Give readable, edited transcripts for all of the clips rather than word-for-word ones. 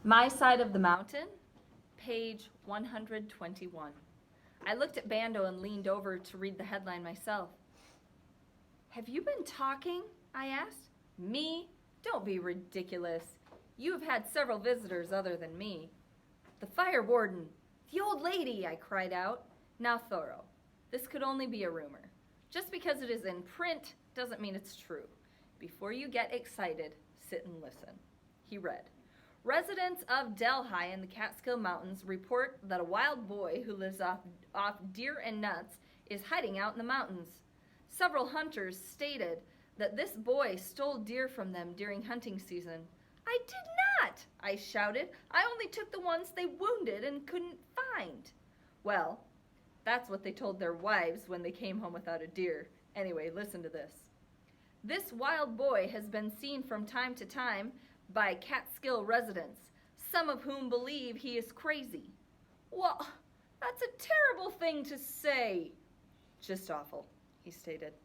My Side of the Mountain, page 121. I looked at Bando and leaned over to read the headline myself. "Have you been talking?" I asked. "Me? Don't be ridiculous. You have had several visitors other than me." "The fire warden! The old lady!" I cried out. "Now, Thoreau, this could only be a rumor. Just because it is in print doesn't mean it's true. Before you get excited, sit and listen." He read, "Residents of Delhi in the Catskill Mountains report that a wild boy who lives off deer and nuts is hiding out in the mountains. Several hunters stated that this boy stole deer from them during hunting season." "I did not!" I shouted. "I only took the ones they wounded and couldn't find." "Well, that's what they told their wives when they came home without a deer. Anyway, listen to this. This wild boy has been seen from time to time by Catskill residents, some of whom believe he is crazy." "Well, that's a terrible thing to say." "Just awful," he stated.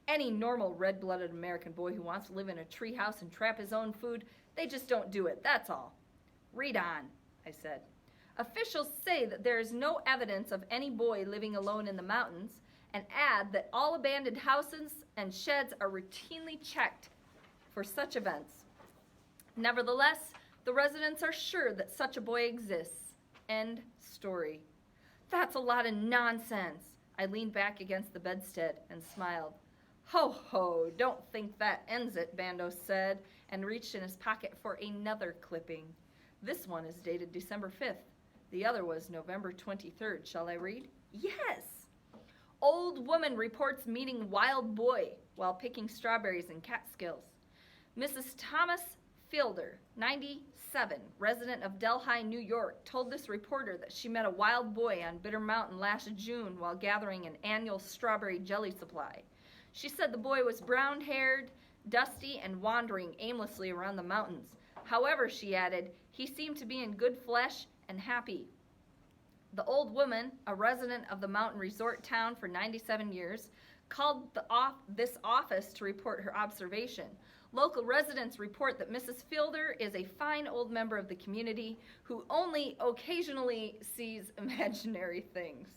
"Any normal red-blooded American boy who wants to live in a treehouse and trap his own food, they just don't do it, that's all." "Read on," I said. "Officials say that there is no evidence of any boy living alone in the mountains, and add that all abandoned houses and sheds are routinely checked for such events. Nevertheless, the residents are sure that such a boy exists. End story." "That's a lot of nonsense." I leaned back against the bedstead and smiled. "Ho, ho, don't think that ends it," Bando said, and reached in his pocket for another clipping. This one is dated December 5th. The other was November 23rd. Shall I read? Yes! "Old woman reports meeting wild boy while picking strawberries in Catskills. Mrs. Thomas Fielder, 97, resident of Delhi, New York, told this reporter that she met a wild boy on Bitter Mountain last June while gathering an annual strawberry jelly supply. She said the boy was brown-haired, dusty, and wandering aimlessly around the mountains. However, she added, he seemed to be in good flesh and happy. The old woman, a resident of the mountain resort town for 97 years, called this office to report her observation. Local residents report that Mrs. Fielder is a fine old member of the community who only occasionally sees imaginary things."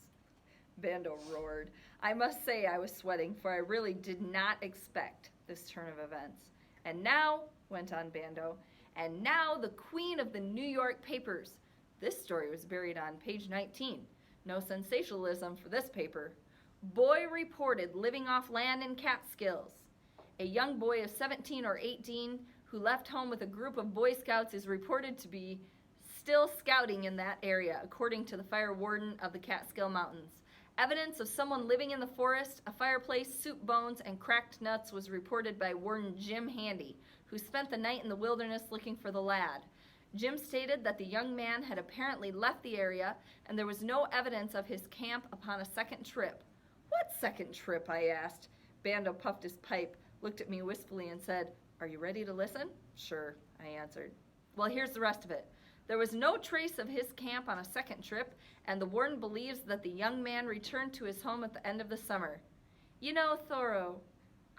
Bando roared. I must say I was sweating, for I really did not expect this turn of events. "And now," went on Bando, "and now the queen of the New York papers." This story was buried on page 19. No sensationalism for this paper. "Boy reported living off land in Catskills. A young boy of 17 or 18 who left home with a group of Boy Scouts is reported to be still scouting in that area, according to the fire warden of the Catskill Mountains. Evidence of someone living in the forest, a fireplace, soup bones, and cracked nuts was reported by Warden Jim Handy, who spent the night in the wilderness looking for the lad. Jim stated that the young man had apparently left the area, and there was no evidence of his camp upon a second trip." "What second trip?" I asked. Bando puffed his pipe, looked at me wistfully, and said, "Are you ready to listen?" "Sure," I answered. "Well, here's the rest of it. There was no trace of his camp on a second trip, and the warden believes that the young man returned to his home at the end of the summer. You know, Thoreau,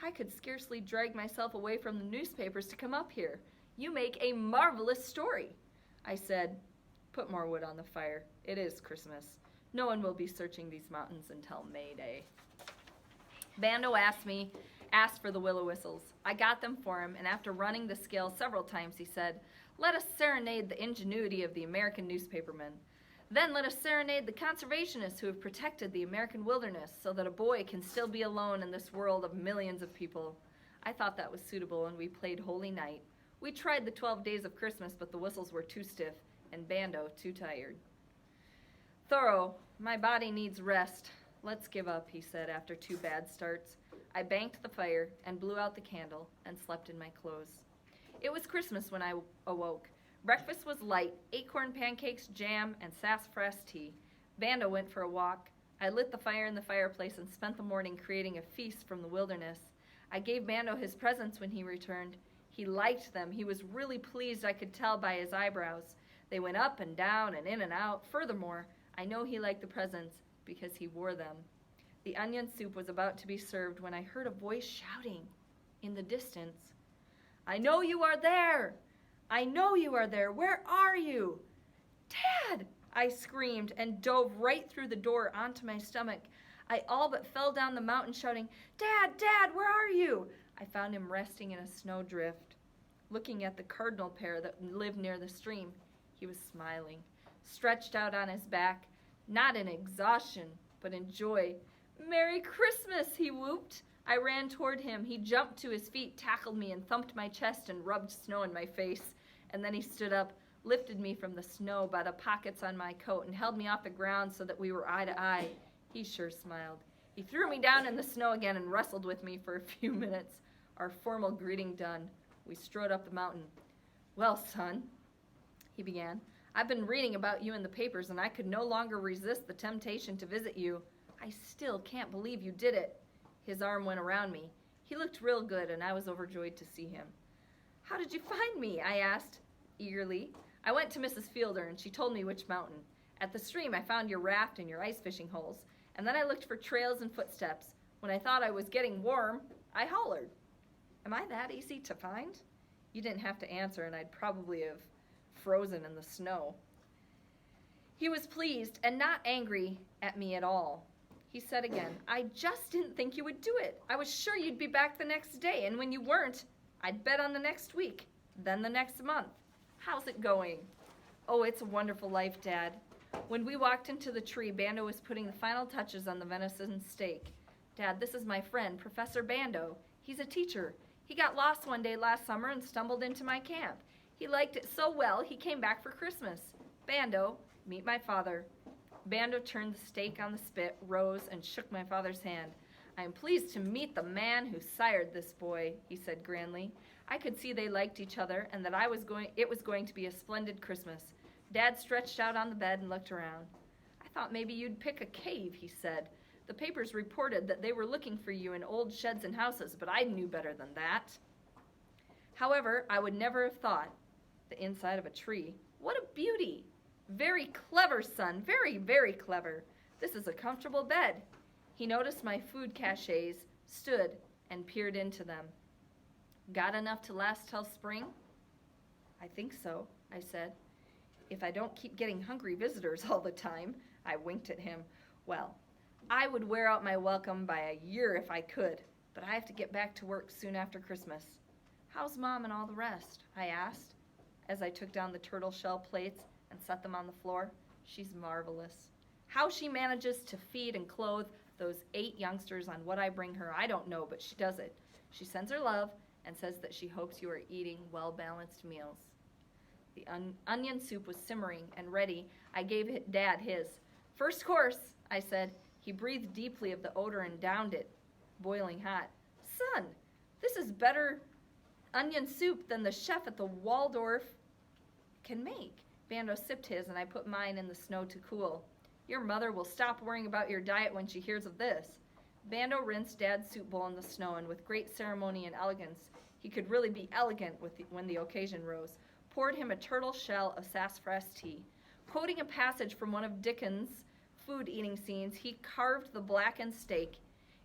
I could scarcely drag myself away from the newspapers to come up here. You make a marvelous story." I said, "Put more wood on the fire. It is Christmas. No one will be searching these mountains until May Day." Bando asked for the willow whistles. I got them for him, and after running the scale several times, he said, "Let us serenade the ingenuity of the American newspapermen. Then let us serenade the conservationists who have protected the American wilderness so that a boy can still be alone in this world of millions of people." I thought that was suitable, and we played Holy Night. We tried the 12 Days of Christmas, but the whistles were too stiff, and Bando too tired. "Thoreau, my body needs rest. Let's give up," he said after 2 bad starts. I banked the fire and blew out the candle and slept in my clothes. It was Christmas when I awoke. Breakfast was light, acorn pancakes, jam, and sassafras tea. Bando went for a walk. I lit the fire in the fireplace and spent the morning creating a feast from the wilderness. I gave Bando his presents when he returned. He liked them. He was really pleased, I could tell by his eyebrows. They went up and down and in and out. Furthermore, I know he liked the presents because he wore them. The onion soup was about to be served when I heard a voice shouting in the distance, "I know you are there!" I know you are there. Where are you?" "Dad!" I screamed and dove right through the door onto my stomach. I all but fell down the mountain shouting, "Dad, Dad, where are you?" I found him resting in a snowdrift, looking at the cardinal pair that lived near the stream. He was smiling, stretched out on his back, not in exhaustion, but in joy. "Merry Christmas," he whooped. I ran toward him. He jumped to his feet, tackled me, and thumped my chest and rubbed snow in my face. And then he stood up, lifted me from the snow by the pockets on my coat, and held me off the ground so that we were eye to eye. He sure smiled. He threw me down in the snow again and wrestled with me for a few minutes. Our formal greeting done, we strode up the mountain. "Well, son," he began, "I've been reading about you in the papers, and I could no longer resist the temptation to visit you. I still can't believe you did it." His arm went around me. He looked real good, and I was overjoyed to see him. "How did you find me?" I asked eagerly. "I went to Mrs. Fielder, and she told me which mountain. At the stream, I found your raft and your ice fishing holes, and then I looked for trails and footsteps. When I thought I was getting warm, I hollered. Am I that easy to find?" You didn't have to answer, and I'd probably have frozen in the snow. He was pleased and not angry at me at all. He said again, "I just didn't think you would do it. I was sure you'd be back the next day, and when you weren't, I'd bet on the next week, then the next month. How's it going?" "Oh, it's a wonderful life, Dad." When we walked into the tree, Bando was putting the final touches on the venison steak. "Dad, this is my friend, Professor Bando. He's a teacher. He got lost one day last summer and stumbled into my camp. He liked it so well, he came back for Christmas. Bando, meet my father." Bando turned the steak on the spit, rose, and shook my father's hand. "I am pleased to meet the man who sired this boy," he said grandly. I could see they liked each other and that it was going to be a splendid Christmas. Dad stretched out on the bed and looked around. "I thought maybe you'd pick a cave," he said. "The papers reported that they were looking for you in old sheds and houses, but I knew better than that." However, I would never have thought the inside of a tree. "What a beauty! Very clever, son, very, very clever. This is a comfortable bed." He noticed my food caches, stood, and peered into them. "Got enough to last till spring?" "I think so," I said. "If I don't keep getting hungry visitors all the time." I winked at him. "Well, I would wear out my welcome by a year if I could, but I have to get back to work soon after Christmas." "How's Mom and all the rest?" I asked, as I took down the turtle shell plates and set them on the floor. "She's marvelous. How she manages to feed and clothe those 8 youngsters on what I bring her, I don't know, but she does it. She sends her love and says that she hopes you are eating well-balanced meals." The onion soup was simmering and ready. I gave Dad his. "First course," I said. He breathed deeply of the odor and downed it, boiling hot. "Son, this is better onion soup than the chef at the Waldorf can make." Bando sipped his, and I put mine in the snow to cool. "Your mother will stop worrying about your diet when she hears of this." Bando rinsed Dad's soup bowl in the snow, and with great ceremony and elegance, he could really be elegant when the occasion rose, poured him a turtle shell of sassafras tea. Quoting a passage from one of Dickens' food-eating scenes, he carved the blackened steak.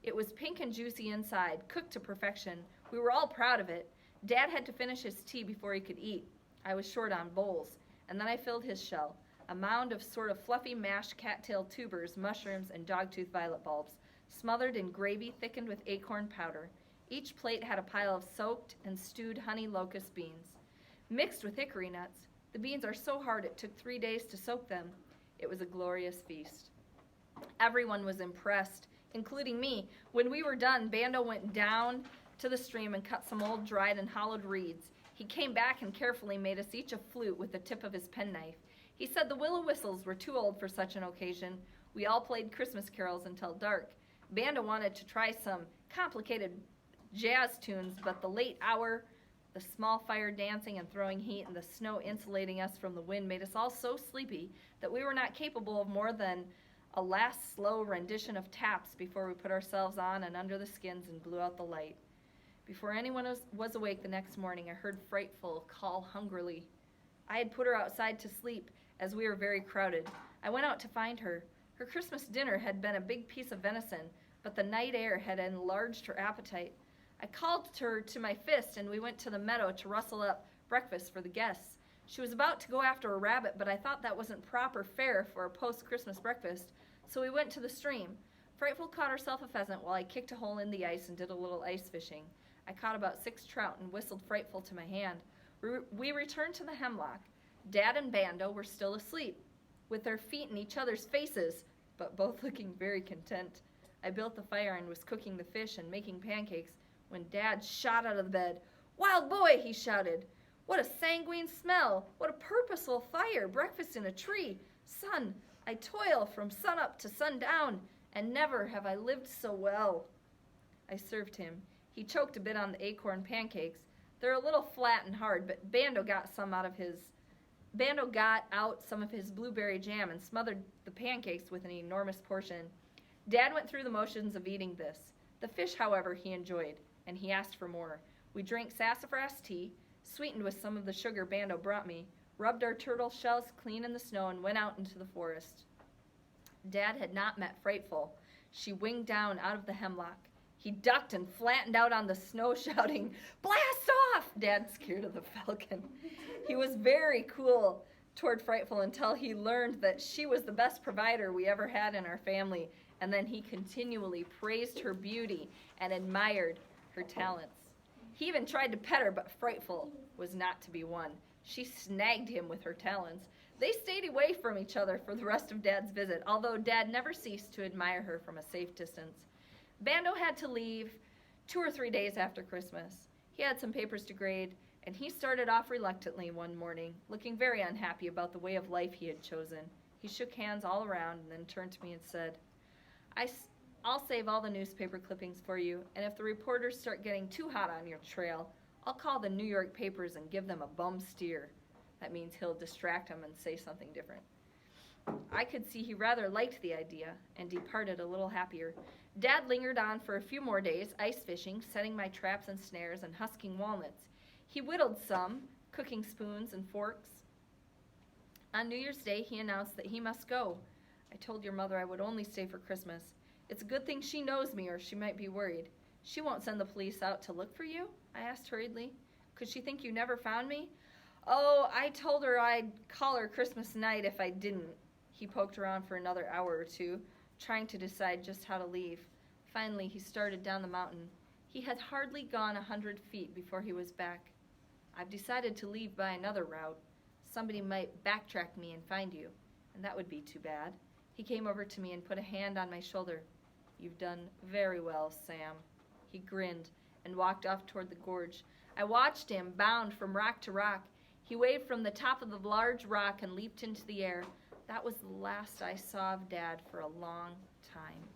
It was pink and juicy inside, cooked to perfection. We were all proud of it. Dad had to finish his tea before he could eat. I was short on bowls, and then I filled his shell, a mound of sort of fluffy mashed cattail tubers, mushrooms, and dogtooth violet bulbs, smothered in gravy thickened with acorn powder. Each plate had a pile of soaked and stewed honey locust beans, mixed with hickory nuts. The beans are so hard it took 3 days to soak them. It was a glorious feast. Everyone was impressed, including me. When we were done, Bando went down to the stream and cut some old dried and hollowed reeds. He came back and carefully made us each a flute with the tip of his penknife. He said the willow whistles were too old for such an occasion. We all played Christmas carols until dark. Bando wanted to try some complicated jazz tunes, but the late hour, the small fire dancing and throwing heat, and the snow insulating us from the wind made us all so sleepy that we were not capable of more than a last slow rendition of taps before we put ourselves on and under the skins and blew out the light. Before anyone was awake the next morning, I heard Frightful call hungrily. I had put her outside to sleep, as we were very crowded. I went out to find her. Her Christmas dinner had been a big piece of venison, but the night air had enlarged her appetite. I called her to my fist, and we went to the meadow to rustle up breakfast for the guests. She was about to go after a rabbit, but I thought that wasn't proper fare for a post-Christmas breakfast, so we went to the stream. Frightful caught herself a pheasant while I kicked a hole in the ice and did a little ice fishing. I caught about 6 trout and whistled Frightful to my hand. We returned to the hemlock. Dad and Bando were still asleep, with their feet in each other's faces, but both looking very content. I built the fire and was cooking the fish and making pancakes when Dad shot out of the bed. "Wild boy," he shouted. "What a sanguine smell! What a purposeful fire! Breakfast in a tree! Son, I toil from sunup to sundown, and never have I lived so well." I served him. He choked a bit on the acorn pancakes. They're a little flat and hard, but Bando got out some of his blueberry jam and smothered the pancakes with an enormous portion. Dad went through the motions of eating this. The fish, however, he enjoyed, and he asked for more. We drank sassafras tea, sweetened with some of the sugar Bando brought me, rubbed our turtle shells clean in the snow, and went out into the forest. Dad had not met Frightful. She winged down out of the hemlock. He ducked and flattened out on the snow, shouting, "Blast off!" Dad scared of the falcon. He was very cool toward Frightful until he learned that she was the best provider we ever had in our family, and then he continually praised her beauty and admired her talents. He even tried to pet her, but Frightful was not to be won. She snagged him with her talons. They stayed away from each other for the rest of Dad's visit, although Dad never ceased to admire her from a safe distance. Bando had to leave 2 or 3 days after Christmas. He had some papers to grade, and he started off reluctantly one morning, looking very unhappy about the way of life he had chosen. He shook hands all around and then turned to me and said, I'll save all the newspaper clippings for you, and if the reporters start getting too hot on your trail, I'll call the New York papers and give them a bum steer." That means he'll distract them and say something different. I could see he rather liked the idea and departed a little happier. Dad lingered on for a few more days, ice fishing, setting my traps and snares, and husking walnuts. He whittled some, cooking spoons and forks. On New Year's Day, he announced that he must go. "I told your mother I would only stay for Christmas. It's a good thing she knows me, or she might be worried." "She won't send the police out to look for you?" I asked hurriedly. "Could she think you never found me?" "Oh, I told her I'd call her Christmas night if I didn't." He poked around for another hour or two, trying to decide just how to leave. Finally, he started down the mountain. He had hardly gone 100 feet before he was back. "I've decided to leave by another route. Somebody might backtrack me and find you, and that would be too bad." He came over to me and put a hand on my shoulder. "You've done very well, Sam." He grinned and walked off toward the gorge. I watched him bound from rock to rock. He waved from the top of the large rock and leaped into the air. That was the last I saw of Dad for a long time.